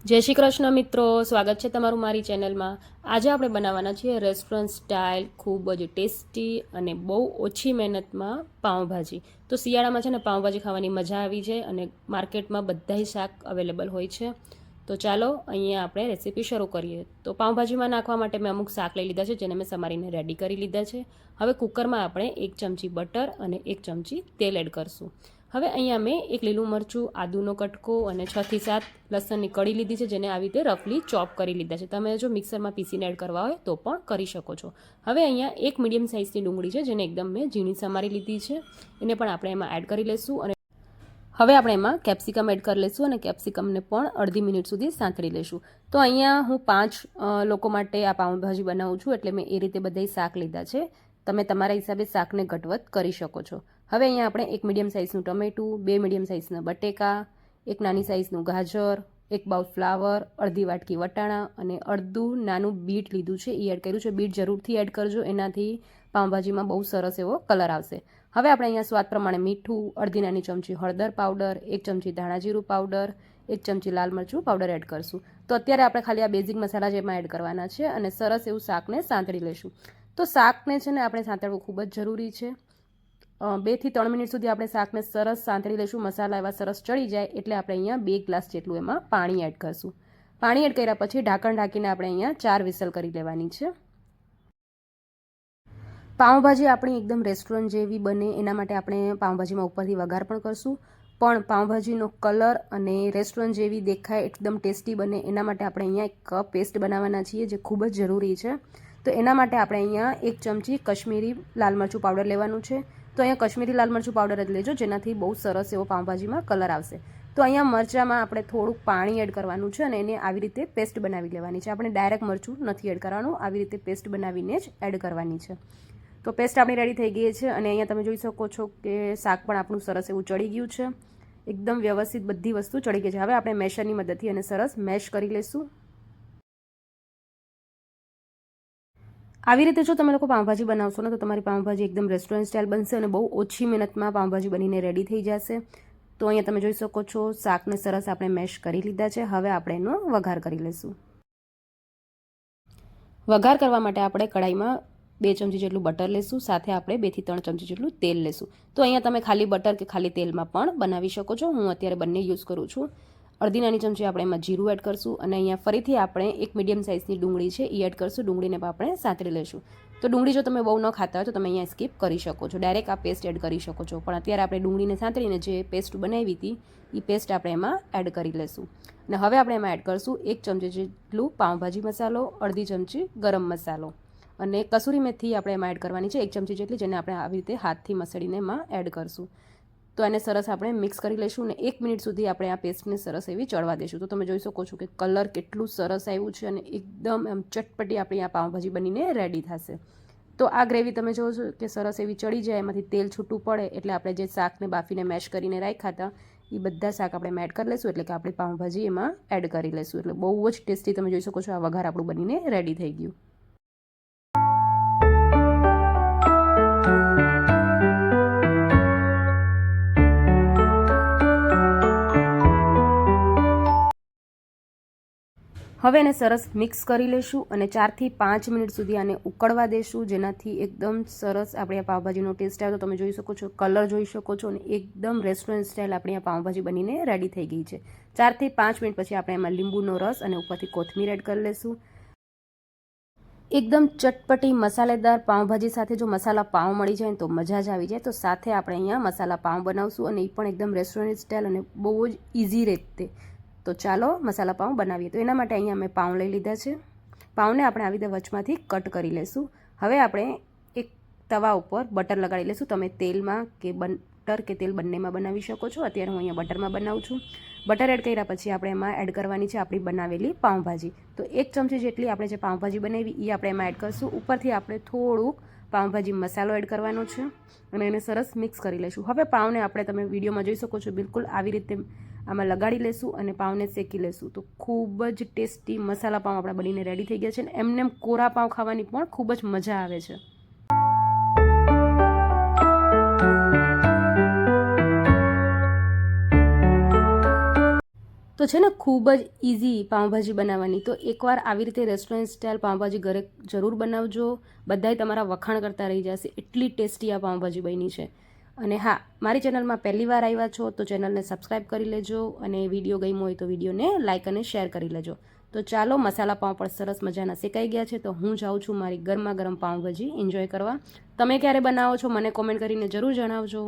જય શ્રી કૃષ્ણ મિત્રો, સ્વાગત છે તમારું મારી ચેનલમાં। આજે આપણે બનાવવાના છીએ રેસ્ટોરન્ટ સ્ટાઇલ ખૂબ જ ટેસ્ટી અને બહુ ઓછી મહેનતમાં પાઉંભાજી। તો શિયાળામાં છે ને પાઉંભાજી ખાવાની મજા આવી જાય અને માર્કેટમાં બધાય શાક અવેલેબલ હોય છે। તો ચાલો અહીંયા આપણે રેસીપી શરૂ કરીએ। તો પાઉંભાજીમાં નાખવા માટે મેં અમુક શાક લઈ લીધા છે, જેને મેં સમારીને રેડી કરી લીધા છે। હવે કુકરમાં આપણે 1 ચમચી બટર અને 1 ચમચી તેલ એડ કરશું। હવે અહીંયા મેં એક લીલું મરચું, આદુનો કટકો અને 6 થી 7 લસણની કળી લીધી છે, જેને આવી રીતે રફલી ચોપ કરી લીધા છે। તમે જો મિક્સરમાં પીસીને એડ કરવા હોય તો પણ કરી શકો છો। હવે અહીંયા એક મીડિયમ સાઇઝની ડુંગળી છે, જેને એકદમ મેં ઝીણી સમારી લીધી છે, એને પણ આપણે એમાં એડ કરી લઈશું। અને હવે આપણે એમાં કેપ્સિકમ એડ કરી લઈશું અને કેપ્સિકમને પણ અડધી મિનિટ સુધી સાંતળી લઈશું। તો અહીંયા હું 5 લોકો માટે આ પાઉંભાજી બનાવું છું, એટલે મેં એ રીતે બધાય શાક લીધા છે। તમે તમારા હિસાબે શાકને ઘટવત કરી શકો છો। હવે અહીંયા આપણે એક મીડિયમ સાઇઝનું ટમેટું, 2 મીડિયમ સાઇઝના બટેકા, એક નાની સાઇઝનું ગાજર, એક બાઉલ ફ્લાવર, અડધી વાટકી વટાણા અને અડધું નાનું બીટ લીધું છે, એ એડ કર્યું છે। બીટ જરૂરથી એડ કરજો, એનાથી પાઉંભાજીમાં બહુ સરસ એવો કલર આવશે। હવે આપણે અહીંયા સ્વાદ પ્રમાણે મીઠું, અડધી નાની ચમચી હળદર પાવડર, 1 ચમચી ધાણા જીરું પાવડર, 1 ચમચી લાલ મરચું પાવડર એડ કરશું। તો અત્યારે આપણે ખાલી આ બેઝિક મસાલા જ એમાં એડ કરવાના છે અને સરસ એવું શાકને સાંતળી લઈશું। તો શાકને છે ને આપણે સાંતળવું ખૂબ જ જરૂરી છે। 2 થી 3 મિનિટ સુધી આપણે શાકને સરસ સાંતળી લઈશું। મસાલા એવા સરસ ચડી જાય એટલે આપણે અહીંયા 2 ગ્લાસ જેટલું એમાં પાણી એડ કરશું। પાણી એડ કર્યા પછી ઢાંકણ ઢાંકીને આપણે અહીંયા 4 વિસલ કરી લેવાની છે। પાઉંભાજી આપણી એકદમ રેસ્ટોરન્ટ જેવી બને એના માટે આપણે પાઉંભાજીમાં ઉપરથી વઘાર પણ કરશું, પણ પાઉંભાજીનો કલર અને રેસ્ટોરન્ટ જેવી દેખાય, એકદમ ટેસ્ટી બને એના માટે આપણે અહીંયા એક પેસ્ટ બનાવવાના છીએ, જે ખૂબ જ જરૂરી છે। તો એના માટે આપણે અહીંયા 1 ચમચી કશ્મીરી લાલ મરચું પાવડર લેવાનું છે। તો અહીંયા કશ્મીરી લાલ મરચું પાવડર જ લેજો, જેનાથી બહુ સરસ એવો પાઉંભાજીમાં કલર આવશે। તો અહીંયા મરચાંમાં આપણે થોડુંક પાણી એડ કરવાનું છે અને એને આવી રીતે પેસ્ટ બનાવી લેવાની છે। આપણે ડાયરેક્ટ મરચું નથી એડ કરવાનું, આવી રીતે પેસ્ટ બનાવીને જ એડ કરવાની છે। તો પેસ્ટ આપણી રેડી થઈ ગઈ છે અને અહીંયા તમે જોઈ શકો છો કે શાક પણ આપણું સરસ એવું ચડી ગયું છે, એકદમ વ્યવસ્થિત બધી વસ્તુ ચડી ગઈ છે। હવે આપણે મેશરની મદદથી એને સરસ મેશ કરી લઈશું। આવી રીતે જો તમે લોકો પાઉંભાજી બનાવશો ને તો તમારી પાઉંભાજી એકદમ રેસ્ટોરન્ટ સ્ટાઇલ બનશે અને બહુ ઓછી મહેનતમાં પાઉંભાજી બનીને રેડી થઈ જશે। તો અહીંયા તમે જોઈ શકો છો શાકને સરસ આપણે મેશ કરી લીધા છે। હવે આપણે એનો વઘાર કરી લઈશું। વઘાર કરવા માટે આપણે કઢાઈમાં 2 ચમચી જેટલું બટર લેશું, સાથે આપણે 2 થી 3 ચમચી જેટલું તેલ લેશું। તો અહીંયા તમે ખાલી બટર કે ખાલી તેલમાં પણ બનાવી શકો છો, હું અત્યારે બંને યુઝ કરું છું। અડધી નાની ચમચી આપણે એમાં જીરું એડ કરશું અને અહીંયા ફરીથી આપણે એક મીડિયમ સાઇઝની ડુંગળી છે એ એડ કરશું। ડુંગળીને પણ આપણે સાંતળી લઈશું। તો ડુંગળી જો તમે બહુ ન ખાતા હોય તો તમે અહીંયા સ્કીપ કરી શકો છો, ડાયરેક્ટ આ પેસ્ટ એડ કરી શકો છો, પણ અત્યારે આપણે ડુંગળીને સાંતળીને જે પેસ્ટ બનાવી હતી એ પેસ્ટ આપણે એમાં એડ કરી લઈશું। અને હવે આપણે એમાં એડ કરશું 1 ચમચી જેટલું પાઉંભાજી મસાલો, અડધી ચમચી ગરમ મસાલો અને કસૂરી મેથી આપણે એમાં એડ કરવાની છે 1 ચમચી જેટલી, જેને આપણે આવી રીતે હાથથી મસળીને એમાં એડ કરશું। તો એને સરસ આપણે મિક્સ કરી લઈશું અને 1 મિનિટ સુધી આપણે આ પેસ્ટને સરસ એવી ચડવા દઈશું। તો તમે જોઈ શકો છો કે કલર કેટલું સરસ આવ્યું છે અને એકદમ એમ ચટપટી આપણી આ પાઉંભાજી બનીને રેડી થશે। તો આ ગ્રેવી તમે જોવો છો કે સરસ એવી ચડી જાય, એમાંથી તેલ છૂટું પડે એટલે આપણે જે શાકને બાફીને મેશ કરીને રાખ્યા હતા એ બધા શાક આપણે એમાં એડ કરી લઈશું, એટલે કે આપણી પાઉંભાજી એમાં એડ કરી લઈશું। એટલે બહુ જ ટેસ્ટી તમે જોઈ શકો છો આ વઘાર આપણું બનીને રેડી થઈ ગયું। હવે એને સરસ મિક્સ કરી લઈશું અને 4 થી 5 મિનિટ સુધી આને ઉકળવા દઈશું, જેનાથી એકદમ સરસ આપણી આ પાઉંભાજીનો ટેસ્ટ આવે। તો તમે જોઈ શકો છો, કલર જોઈ શકો છો અને એકદમ રેસ્ટોરન્ટ સ્ટાઇલ આપણી આ પાઉંભાજી બનીને રેડી થઈ ગઈ છે। 4 થી 5 મિનિટ પછી આપણે એમાં લીંબુનો રસ અને ઉપરથી કોથમીર એડ કરી લઈશું। એકદમ ચટપટી મસાલેદાર પાઉંભાજી સાથે જો મસાલા પાઉં મળી જાય તો મજા જ આવી જાય। તો સાથે આપણે અહીંયા મસાલા પાઉં બનાવશું અને એ પણ એકદમ રેસ્ટોરન્ટ સ્ટાઇલ અને બહુ જ ઇઝી રીતે। તો ચાલો મસાલા પાઉં બનાવીએ। તો એના માટે અહીંયા મેં પાઉં લઈ લીધા છે। પાઉંને આપણે આવી રીતે વચમાંથી કટ કરી લઈશું। હવે આપણે એક તવા ઉપર બટર લગાડી લઈશું। તમે તેલમાં કે બટર કે તેલ બંનેમાં બનાવી શકો છો, અત્યારે હું અહીંયા બટરમાં બનાવું છું। બટર એડ કર્યા પછી આપણે એમાં એડ કરવાની છે આપણી બનાવેલી પાઉંભાજી। તો 1 ચમચી જેટલી આપણે જે પાઉંભાજી બનાવી એ આપણે એમાં એડ કરશું। ઉપરથી આપણે થોડુંક પાઉંભાજી મસાલો એડ કરવાનો છે અને એને સરસ મિક્સ કરી લઈશું। હવે પાઉંને આપણે તમે વિડીયોમાં જોઈ શકો છો બિલકુલ આવી રીતે આમાં લગાડી લઈશું અને પાઉંને શેકી લઈશું। તો ખૂબ જ ટેસ્ટી મસાલા પાઉં આપણા બનીને રેડી થઈ ગયા છે અને એમને કોરા પાઉં ખાવાની પણ ખૂબ જ મજા આવે છે। તો છે ને ખૂબ જ ઇઝી પાઉંભાજી બનાવવાની. તો એકવાર આવી રીતે રેસ્ટોરન્ટ સ્ટાઇલ પાઉંભાજી ઘરે જરૂર બનાવજો. બધાય તમારા વખાણ કરતા રહી જશે, એટલી ટેસ્ટી આ પાઉંભાજી બની છે. અને હા, મારી ચેનલમાં પહેલી વાર આવ્યા છો તો ચેનલને સબસ્ક્રાઈબ કરી લેજો, અને વિડીયો ગમ્યો હોય તો વિડીયોને લાઇક અને શેર કરી લેજો. તો ચાલો, મસાલા પાઉં પણ સરસ મજાના શેકાઈ ગયા છે, તો હું જાઉં છું મારી ગરમા ગરમ પાઉંભાજી એન્જોય કરવા. તમે ક્યારે બનાવો છો મને કોમેન્ટ કરીને જરૂર જણાવજો.